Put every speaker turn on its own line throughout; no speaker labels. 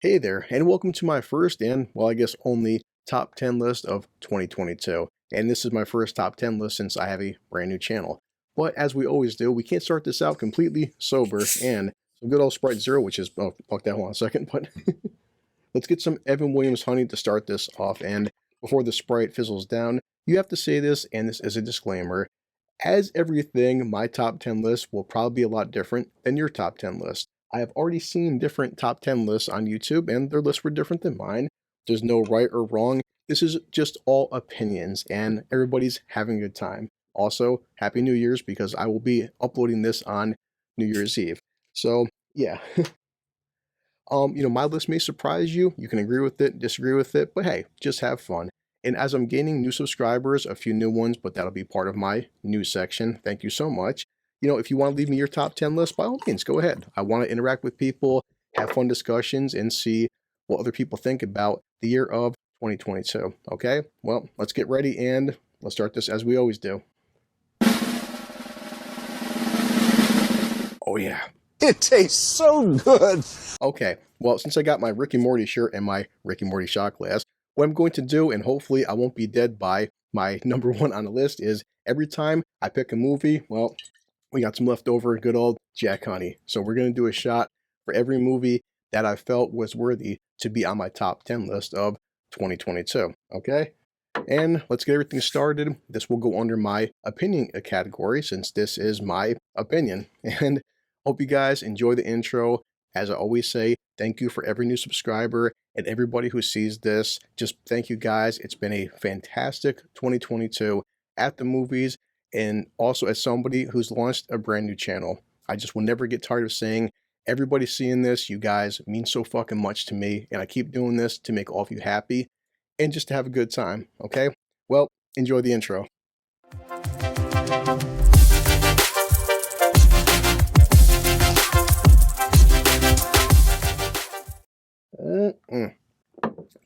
Hey there, and welcome to my first and, well, I guess only top 10 list of 2022. And this is my first top 10 list since I have a brand new channel. But as we always do, we can't start this out completely sober and some good old Sprite Zero, which is, oh, fuck that, hold on a second, but let's get some Evan Williams honey to start this off. And before the Sprite fizzles down, you have to say this, and this is a disclaimer. As everything, my top 10 list will probably be a lot different than your top 10 list. I have already seen different top 10 lists on YouTube, and their lists were different than mine. There's no right or wrong. This is just all opinions, and everybody's having a good time. Also, Happy New Year's, because I will be uploading this on New Year's Eve. So, yeah. My list may surprise you. You can agree with it, disagree with it, but hey, just have fun. And as I'm gaining new subscribers, a few new ones, but that'll be part of my news section. Thank you so much. If you want to leave me your top 10 list, by all means, go ahead. I want to interact with people, have fun discussions, and see what other people think about the year of 2022. Okay? Well, let's get ready and let's start this as we always do. Oh, yeah.
It tastes so good.
Okay, well, since I got my Rick and Morty shirt and my Rick and Morty shot glass, what I'm going to do, and hopefully I won't be dead by my number one on the list, is every time I pick a movie, well, we got some leftover good old Jack Honey. So we're going to do a shot for every movie that I felt was worthy to be on my top 10 list of 2022, okay? And let's get everything started. This will go under my opinion category since this is my opinion. And hope you guys enjoy the intro. As I always say, thank you for every new subscriber and everybody who sees this. Just thank you guys. It's been a fantastic 2022 at the movies, and also as somebody who's launched a brand new channel. I just will never get tired of saying, everybody seeing this, you guys mean so fucking much to me, and I keep doing this to make all of you happy and just to have a good time, okay? Well, enjoy the intro.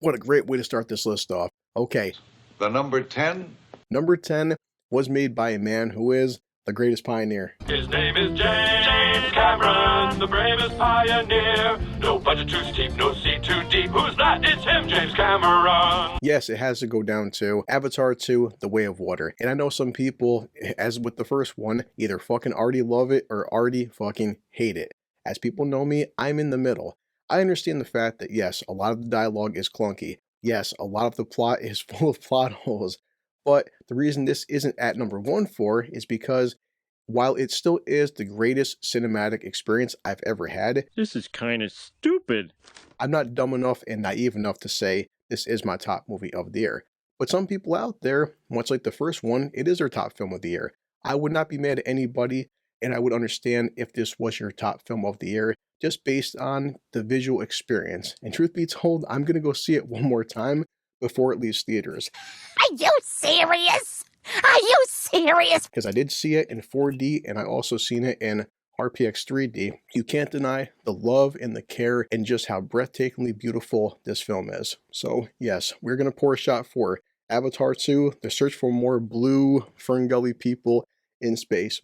What a great way to start this list off. Okay.
The number 10?
Number 10 was made by a man who is the greatest pioneer.
His name is James Cameron, the bravest pioneer. No budget too steep, no sea too deep. Who's that? It's him, James Cameron.
Yes, it has to go down to Avatar 2, The Way of Water. And I know some people, as with the first one, either fucking already love it or already fucking hate it. As people know me, I'm in the middle. I understand the fact that yes, a lot of the dialogue is clunky. Yes, a lot of the plot is full of plot holes. But the reason this isn't at number one for is because while it still is the greatest cinematic experience I've ever had,
this is kind of stupid.
I'm not dumb enough and naive enough to say this is my top movie of the year. But some people out there, much like the first one, it is their top film of the year. I would not be mad at anybody, and I would understand if this was your top film of the year, just based on the visual experience. And truth be told, I'm going to go see it one more time before it leaves theaters.
Are you serious? Are you serious?
Because I did see it in 4D, and I also seen it in RPX 3D. You can't deny the love and the care and just how breathtakingly beautiful this film is. So yes, we're going to pour a shot for Avatar 2, The Search for More Blue Fern Gully People in Space.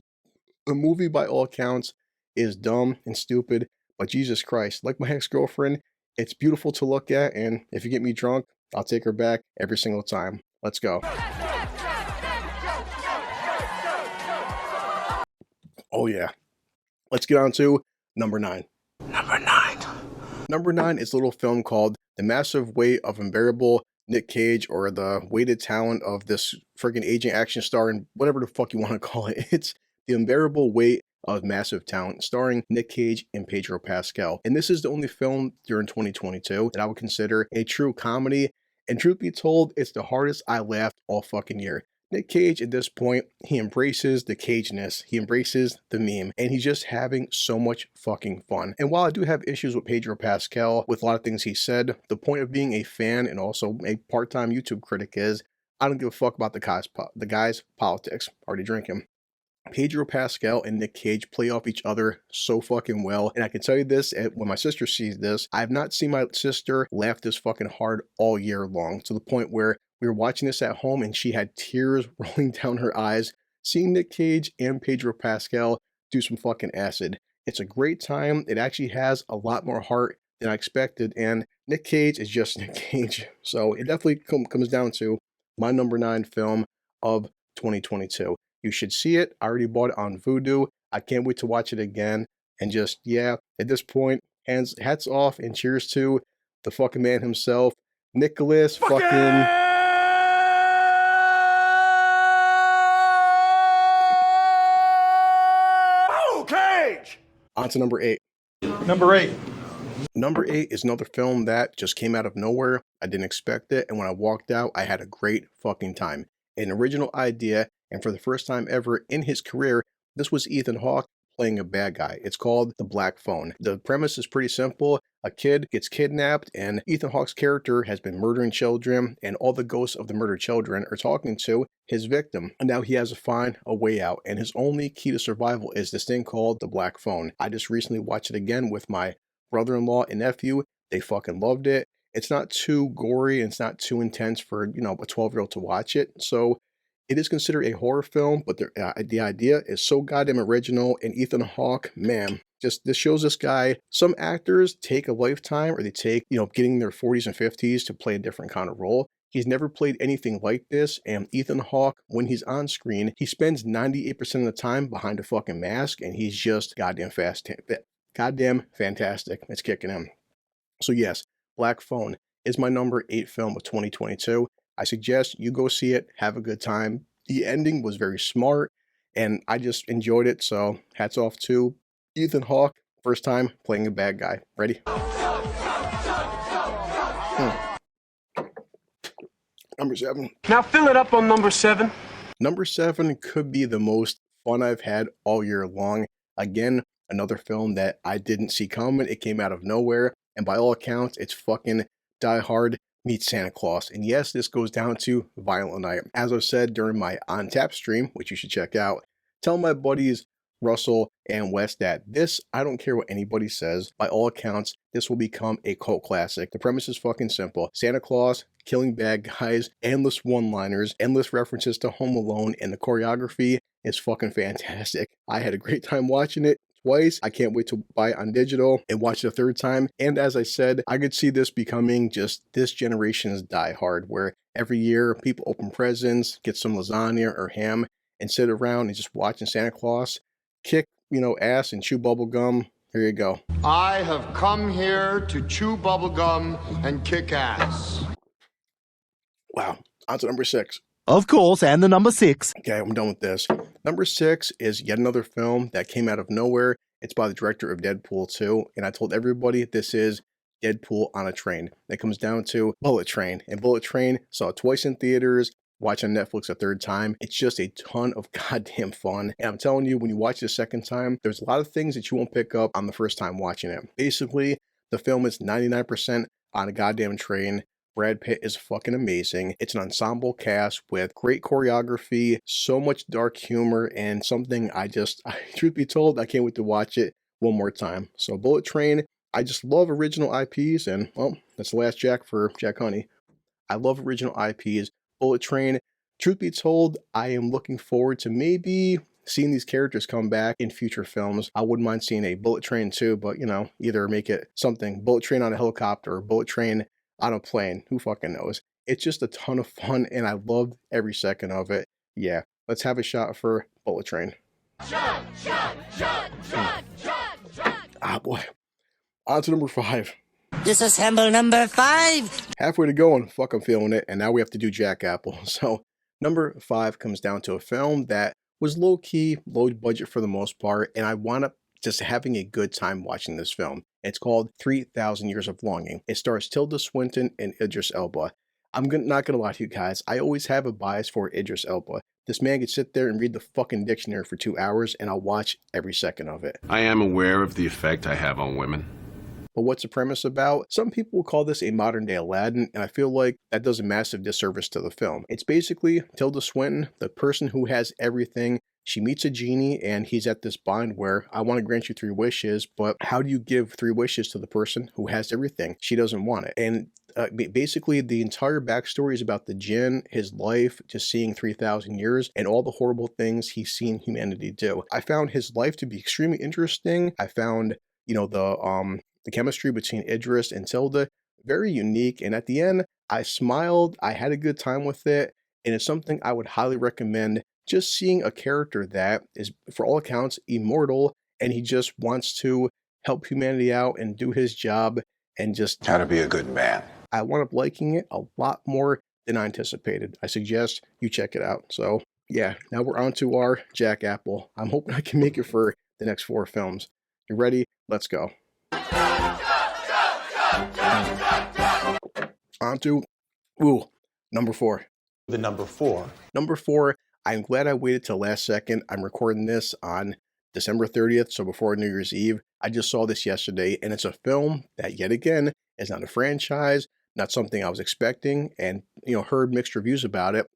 The movie, by all accounts, is dumb and stupid, but Jesus Christ, like my ex-girlfriend, it's beautiful to look at, and if you get me drunk, I'll take her back every single time. Let's go. Oh yeah. Let's get on to number 9. Number 9 is a little film called The Massive Weight of Unbearable Nick Cage, or the weighted talent of this friggin' aging action star, and whatever the fuck you want to call it. It's The Unbearable Weight of Massive Talent, starring Nick Cage and Pedro Pascal. And this is the only film during 2022 that I would consider a true comedy. And truth be told, it's the hardest I laughed all fucking year. Nick Cage, at this point, he embraces the cageness, he embraces the meme, and he's just having so much fucking fun. And while I do have issues with Pedro Pascal, with a lot of things he said, the point of being a fan and also a part-time YouTube critic is, I don't give a fuck about the guy's politics. Already drinking. Pedro Pascal and Nick Cage play off each other so fucking well. And I can tell you this, when my sister sees this, I have not seen my sister laugh this fucking hard all year long, to the point where we were watching this at home and she had tears rolling down her eyes, seeing Nick Cage and Pedro Pascal do some fucking acid. It's a great time. It actually has a lot more heart than I expected, and Nick Cage is just Nick Cage. So it definitely comes down to my number 9 film of 2022. You should see it. I already bought it on Vudu. I can't wait to watch it again. And just, yeah, at this point, hats off and cheers to the fucking man himself, Nicholas fucking...
Cage!
On to number 8.
Number 8.
Number 8 is another film that just came out of nowhere. I didn't expect it, and when I walked out, I had a great fucking time. An original idea, and for the first time ever in his career, this was Ethan Hawke playing a bad guy. It's called The Black Phone. The premise is pretty simple. A kid gets kidnapped, and Ethan Hawke's character has been murdering children, and all the ghosts of the murdered children are talking to his victim. And now he has to find a way out, and his only key to survival is this thing called The Black Phone. I just recently watched it again with my brother-in-law and nephew. They fucking loved it. It's not too gory, and it's not too intense for, a 12-year-old to watch it. So it is considered a horror film, but the idea is so goddamn original, and Ethan Hawke, man, this shows this guy. Some actors take a lifetime, or they take, getting in their 40s and 50s to play a different kind of role. He's never played anything like this, and Ethan Hawke, when he's on screen, he spends 98% of the time behind a fucking mask, and he's just goddamn fantastic. It's kicking in. So yes, Black Phone is my number 8 film of 2022. I suggest you go see it, have a good time. The ending was very smart, and I just enjoyed it, so hats off to Ethan Hawke, first time playing a bad guy. Ready? Number 7.
Now fill it up on number 7.
Number 7 could be the most fun I've had all year long. Again, another film that I didn't see coming. It came out of nowhere, and by all accounts, it's fucking Die Hard meets Santa Claus. And yes, this goes down to Violent Night. As I've said during my On Tap stream, which you should check out, tell my buddies Russell and Wes that this, I don't care what anybody says, by all accounts, this will become a cult classic. The premise is fucking simple. Santa Claus killing bad guys, endless one-liners, endless references to Home Alone, and the choreography is fucking fantastic. I had a great time watching it twice. I can't wait to buy it on digital and watch it a third time. And as I said, I could see this becoming just this generation's Die Hard, where every year people open presents, get some lasagna or ham, and sit around and just watching Santa Claus kick, ass and chew bubble gum. Here you go.
I have come here to chew bubblegum and kick ass.
Wow. On to number 6.
Of course, and the number 6.
Okay, I'm done with this. Number 6 is yet another film that came out of nowhere. It's by the director of Deadpool 2, and I told everybody this is Deadpool on a train. It comes down to Bullet Train, and Bullet Train saw it twice in theaters, watch on Netflix a third time. It's just a ton of goddamn fun, and I'm telling you, when you watch it a second time, there's a lot of things that you won't pick up on the first time watching it. Basically, the film is 99% on a goddamn train. Brad Pitt is fucking amazing. It's an ensemble cast with great choreography, so much dark humor, and something truth be told, I can't wait to watch it one more time. So Bullet Train, I just love original IPs, and well, that's the last Jack for Jack Honey. I love original IPs. Bullet Train, truth be told, I am looking forward to maybe seeing these characters come back in future films. I wouldn't mind seeing a Bullet Train too, but either make it something Bullet Train on a helicopter or Bullet Train on a plane. Who fucking knows? It's just a ton of fun, and I loved every second of it. Yeah, let's have a shot for Bullet Train.
Shot.
Ah, boy. On to number 5.
Disassemble number 5.
Halfway to go, and fuck, I'm feeling it. And now we have to do Jack Apple. So number 5 comes down to a film that was low-key, low budget for the most part, and I wound up just having a good time watching this film. It's called 3,000 Years of Longing. It stars Tilda Swinton and Idris Elba. I'm not gonna lie to you guys, I always have a bias for Idris Elba. This man could sit there and read the fucking dictionary for 2 hours, and I'll watch every second of it.
I am aware of the effect I have on women.
But what's the premise about? Some people will call this a modern day Aladdin, and I feel like that does a massive disservice to the film. It's basically Tilda Swinton, the person who has everything. She meets a genie, and he's at this bind where I want to grant you 3 wishes, but how do you give 3 wishes to the person who has everything? She doesn't want it. And basically, the entire backstory is about the jinn, his life, just seeing 3,000 years, and all the horrible things he's seen humanity do. I found his life to be extremely interesting. I found, the The chemistry between Idris and Tilda, very unique, and at the end, I smiled, I had a good time with it, and it's something I would highly recommend. Just seeing a character that is, for all accounts, immortal, and he just wants to help humanity out and do his job, and just
How to be a good man.
I wound up liking it a lot more than I anticipated. I suggest you check it out. So yeah, now we're on to our Jack Apple. I'm hoping I can make it for the next 4 films. You ready? Let's go. On to, number 4.
The number 4.
Number 4, I'm glad I waited till last second. I'm recording this on December 30th, so before New Year's Eve. I just saw this yesterday, and it's a film that, yet again, is not a franchise, not something I was expecting, and, heard mixed reviews about it.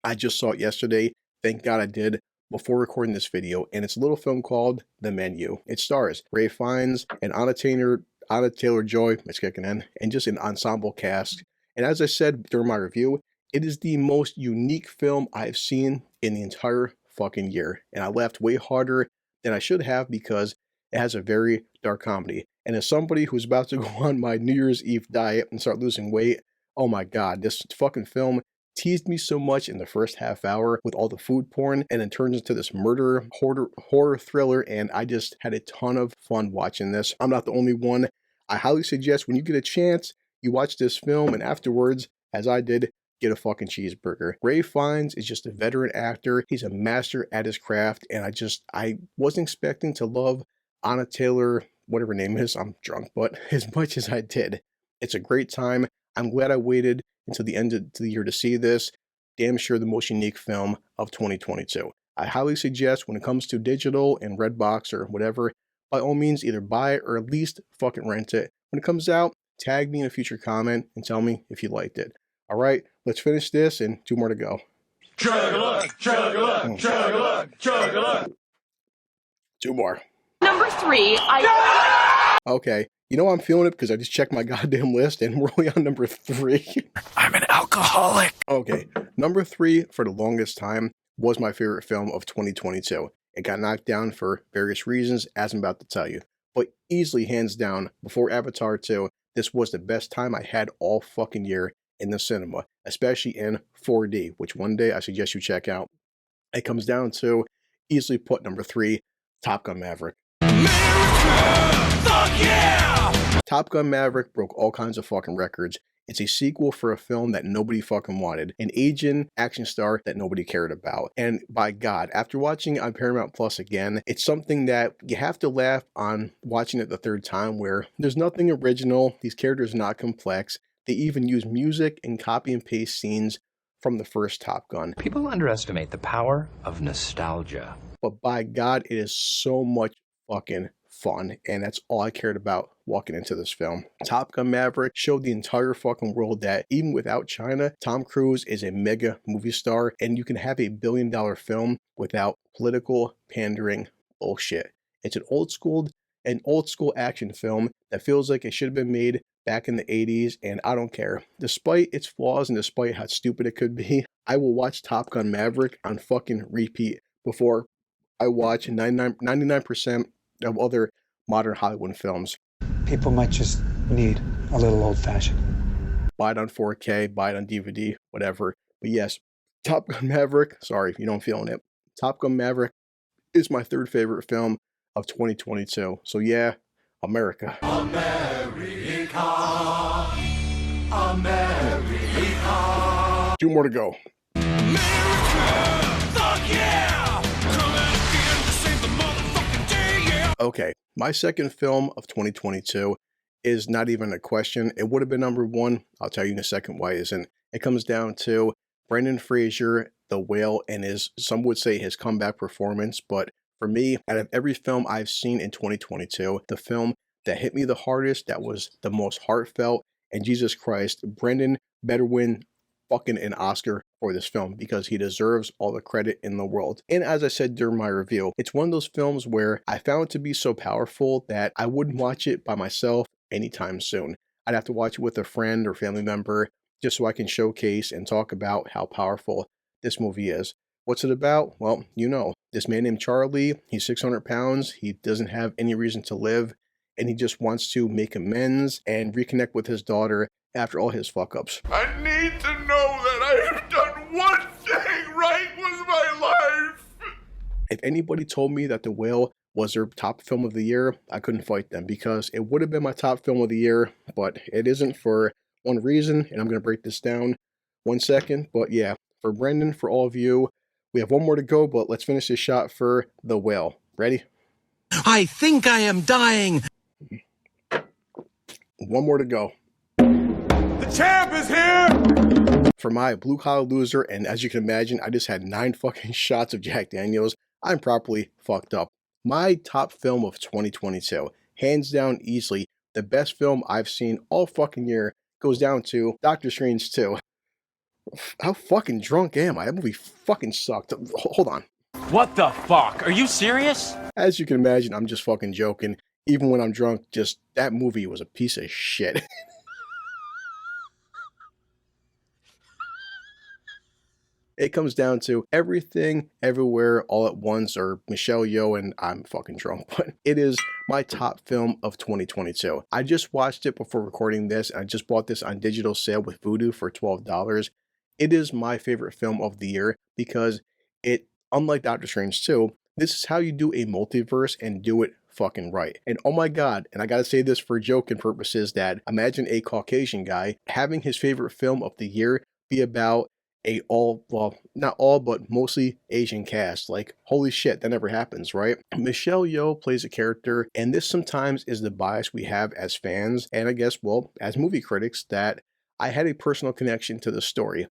I just saw it yesterday. Thank God I did before recording this video, and it's a little film called The Menu. It stars Ray Fiennes and Anna Taylor-Joy, it's kicking in, and just an ensemble cast. And as I said during my review, it is the most unique film I've seen in the entire fucking year. And I laughed way harder than I should have because it has a very dark comedy. And as somebody who's about to go on my New Year's Eve diet and start losing weight, oh my God, this fucking film teased me so much in the first half hour with all the food porn, and then turns into this murder horror thriller, and I just had a ton of fun watching this. I'm not the only one. I highly suggest when you get a chance, you watch this film, and afterwards, as I did, get a fucking cheeseburger. Ray Fiennes is just a veteran actor. He's a master at his craft, and I wasn't expecting to love Anna Taylor, whatever her name is, I'm drunk, but as much as I did. It's a great time. I'm glad I waited until the end of the year to see this. Damn sure the most unique film of 2022. I highly suggest when it comes to digital and Redbox or whatever, by all means either buy it or at least fucking rent it. When it comes out, tag me in a future comment and tell me if you liked it. All right, let's finish this and 2 more to go.
Chug-a-luck, chug-a-luck, chug-a-luck, chug-a-luck.
2 more.
Number 3,
Okay, I'm feeling it because I just checked my goddamn list and we're only on number 3.
I'm an alcoholic.
Okay, number 3 for the longest time was my favorite film of 2022. It got knocked down for various reasons, as I'm about to tell you. But easily, hands down, before Avatar 2, this was the best time I had all fucking year in the cinema, especially in 4D, which one day I suggest you check out. It comes down to, easily put, number 3, Top Gun Maverick.
Fuck yeah!
Top Gun Maverick broke all kinds of fucking records. It's a sequel for a film that nobody fucking wanted, an Asian action star that nobody cared about. And by God, after watching it on Paramount Plus again, it's something that you have to laugh on watching it the 3rd time, where there's nothing original, these characters are not complex, they even use music and copy and paste scenes from the first Top Gun.
People underestimate the power of nostalgia.
But by God, it is so much fucking fun, and that's all I cared about walking into this film. Top Gun Maverick showed the entire fucking world that even without China, Tom Cruise is a mega movie star, and you can have a billion-dollar film without political pandering bullshit. It's an old school action film that feels like it should have been made back in the 80s, and I don't care. Despite its flaws and despite how stupid it could be, I will watch Top Gun Maverick on fucking repeat before I watch 99% of other modern Hollywood films.
People might just need a little old-fashioned.
Buy it on 4K, buy it on DVD, whatever. But yes, Top Gun Maverick, sorry if you don't feeling it. Top Gun Maverick is my 3rd favorite film of 2022. So yeah, America.
America. America.
2 more to go.
America. Fuck yeah! Come out again to save the motherfucking day, yeah!
Okay, my 2nd film of 2022 is not even a question. It would have been number 1. I'll tell you in a second why it isn't. It comes down to Brendan Fraser, The Whale, and some would say his comeback performance. But for me, out of every film I've seen in 2022, the film that hit me the hardest, that was the most heartfelt, and Jesus Christ, Brendan better win fucking an Oscar for this film because he deserves all the credit in the world. And as I said during my review, it's one of those films where I found it to be so powerful that I wouldn't watch it by myself anytime soon. I'd have to watch it with a friend or family member just so I can showcase and talk about how powerful this movie is. What's it about? Well, this man named Charlie, he's 600 pounds, he doesn't have any reason to live, and he just wants to make amends and reconnect with his daughter after all his fuck-ups.
I need to know that I have done one thing right with my life.
If anybody told me that The Whale was their top film of the year, I couldn't fight them, because it would have been my top film of the year, but it isn't for one reason, and I'm going to break this down 1 second. But yeah, for Brendan, for all of you, we have one more to go, but let's finish this shot for The Whale. Ready?
I think I am dying.
One more to go.
The champ is here!
For my blue collar loser, and as you can imagine, I just had 9 fucking shots of Jack Daniels, I'm properly fucked up. My top film of 2022, hands down easily, the best film I've seen all fucking year, goes down to Doctor Strange 2. How fucking drunk am I? That movie fucking sucked. Hold on.
What the fuck? Are you serious?
As you can imagine, I'm just fucking joking. Even when I'm drunk, just that movie was a piece of shit. It comes down to Everything, Everywhere, All at Once, or Michelle Yeoh, and I'm fucking drunk, but it is my top film of 2022. I just watched it before recording this, and I just bought this on digital sale with Vudu for $12. It is my favorite film of the year because it, unlike Doctor Strange 2, this is how you do a multiverse and do it fucking right. And oh my god, and I gotta say this for joking purposes, that imagine a Caucasian guy having his favorite film of the year be about a not all, but mostly Asian cast. Like, holy shit, that never happens, right? Michelle Yeoh plays a character, and this sometimes is the bias we have as fans, and I guess, well, as movie critics, that I had a personal connection to the story.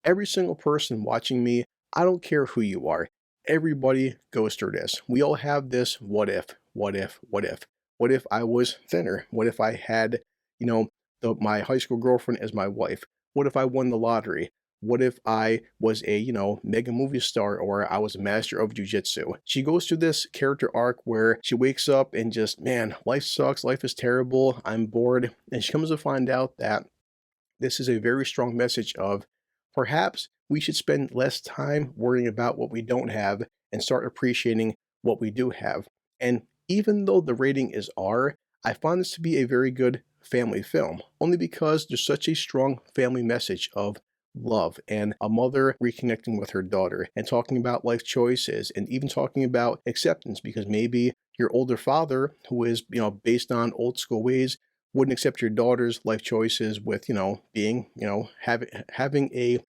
Every single person watching me, I don't care who you are, everybody goes through this. We all have this what if. What if I was thinner? What if I had, my high school girlfriend as my wife? What if I won the lottery? What if I was a, mega movie star, or I was a master of jujitsu? She goes through this character arc where she wakes up and just, man, life sucks, life is terrible, I'm bored. And she comes to find out that this is a very strong message of perhaps we should spend less time worrying about what we don't have and start appreciating what we do have. And even though the rating is R, I find this to be a very good family film, only because there's such a strong family message of love and a mother reconnecting with her daughter and talking about life choices and even talking about acceptance, because maybe your older father, who is, based on old school ways, wouldn't accept your daughter's life choices with, being, having a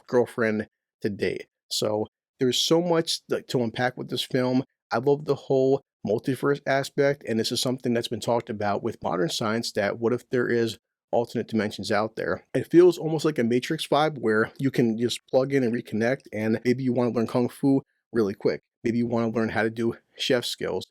girlfriend to date. So there's so much to unpack with this film. I love the whole multiverse aspect, and this is something that's been talked about with modern science, that what if there is alternate dimensions out there? It feels almost like a Matrix vibe, where you can just plug in and reconnect, and maybe you want to learn Kung Fu really quick. Maybe you want to learn how to do chef skills.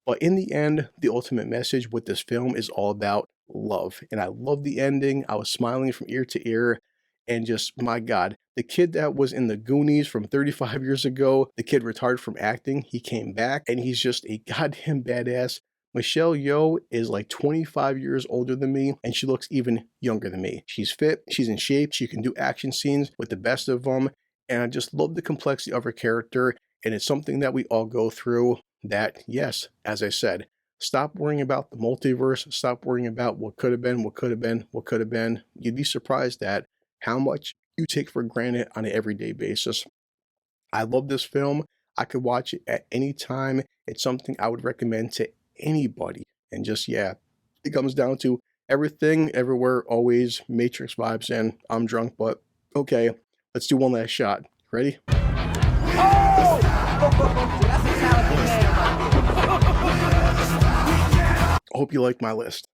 But in the end, the ultimate message with this film is all about love. And I love the ending. I was smiling from ear to ear. And just, my God, the kid that was in the Goonies from 35 years ago, the kid retired from acting, he came back, and he's just a goddamn badass. Michelle Yeoh is like 25 years older than me, and she looks even younger than me. She's fit, she's in shape, she can do action scenes with the best of them, and I just love the complexity of her character, and it's something that we all go through. That, yes, as I said, stop worrying about the multiverse, stop worrying about what could have been, what could have been, what could have been. You'd be surprised at how much you take for granted on an everyday basis. I love this film. I could watch it at any time. It's something I would recommend to anybody. And just, yeah, it comes down to Everything, Everywhere, Always, Matrix vibes, and I'm drunk, but okay, let's do one last shot. Ready? Hope you like my list.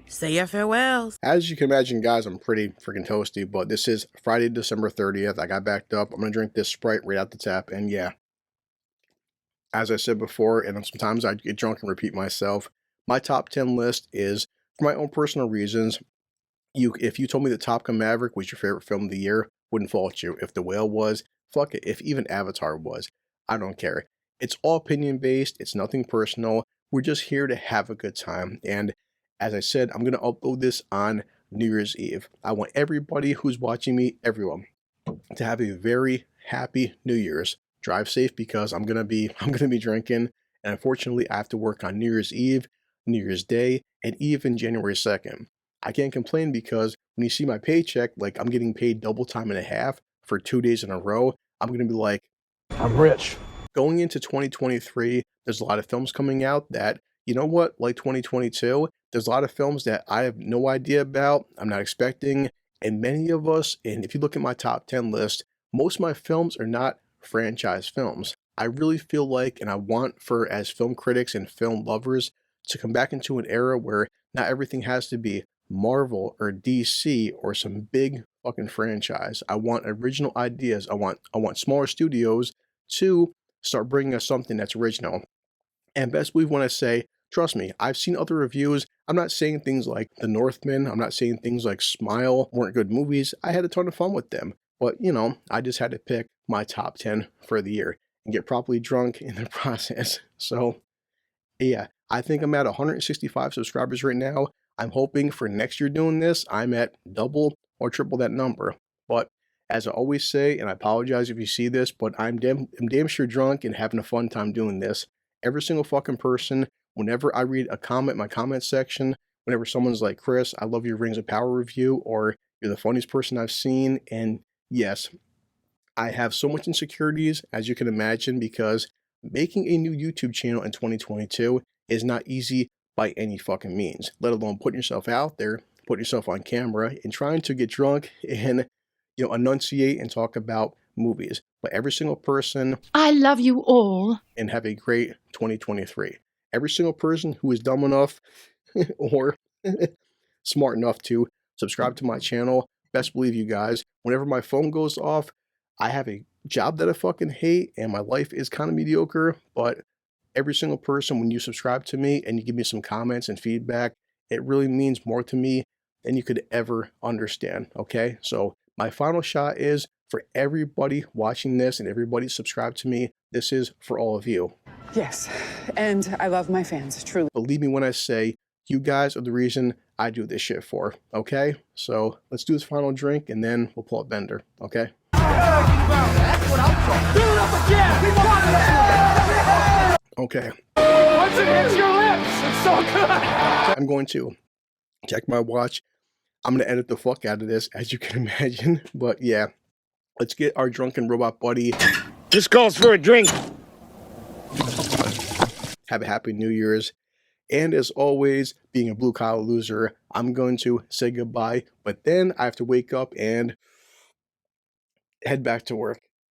Say your farewells.
As you can imagine, guys, I'm pretty freaking toasty, but this is Friday, December 30th. I got backed up. I'm going to drink this Sprite right out the tap, and yeah, as I said before, and sometimes I get drunk and repeat myself, my top 10 list is, for my own personal reasons, if you told me that Gun Maverick was your favorite film of the year, wouldn't fault you. If The Whale was, fuck it. If even Avatar was, I don't care. It's all opinion based. It's nothing personal. We're just here to have a good time. And as I said, I'm going to upload this on New Year's Eve. I want everybody who's watching me, everyone, to have a very happy New Year's. Drive safe, because I'm gonna be drinking, and unfortunately I have to work on New Year's Eve. New Year's Day, and even January 2nd. I can't complain because when you see my paycheck, like I'm getting paid double time and a half for 2 days in a row, I'm going to be like,
I'm rich.
going into 2023, there's a lot of films coming out that, you know what, like 2022, there's a lot of films that I have no idea about, I'm not expecting, and many of us, and if you look at my top 10 list, most of my films are not franchise films. I really feel like, and I want for as film critics and film lovers to come back into an era where not everything has to be Marvel or DC or some big fucking franchise. I want original ideas. I want smaller studios to start bringing us something that's original. And best believe when I say, trust me, I've seen other reviews. I'm not saying things like The Northman. I'm not saying things like Smile weren't good movies. I had a ton of fun with them. But, you know, I just had to pick my top 10 for the year and get properly drunk in the process. So, yeah, I think I'm at 165 subscribers right now. I'm hoping for next year doing this, I'm at double or triple that number. But as I always say, and I apologize if you see this, but I'm damn sure drunk and having a fun time doing this. Every single fucking person, whenever I read a comment in my comment section, whenever someone's like, Chris, I love your Rings of Power review, or you're the funniest person I've seen, and yes, I have so much insecurities, as you can imagine, because making a new YouTube channel in 2022 is not easy by any fucking means, let alone putting yourself out there, putting yourself on camera, and trying to get drunk and, you know, enunciate and talk about movies. But every single person,
I love you all.
and have a great 2023. Every single person who is dumb enough or smart enough to subscribe to my channel, best believe you guys, whenever my phone goes off, I have a job that I fucking hate and my life is kind of mediocre, but every single person, when you subscribe to me and you give me some comments and feedback, it really means more to me than you could ever understand, okay? So my final shot is for everybody watching this and everybody subscribed to me, this is for all of you.
Yes, and I love my fans, truly.
Believe me when I say you guys are the reason I do this shit for, okay? So let's do this final drink and then we'll pull up Bender, okay? Okay.
Once it hits your lips, it's so good.
I'm going to check my watch. I'm going to edit the fuck out of this, as you can imagine. But yeah, let's get our drunken robot buddy.
This calls for a drink.
Have a happy New Year's. And as always, being a blue collar loser, I'm going to say goodbye. But then I have to wake up and head back to work.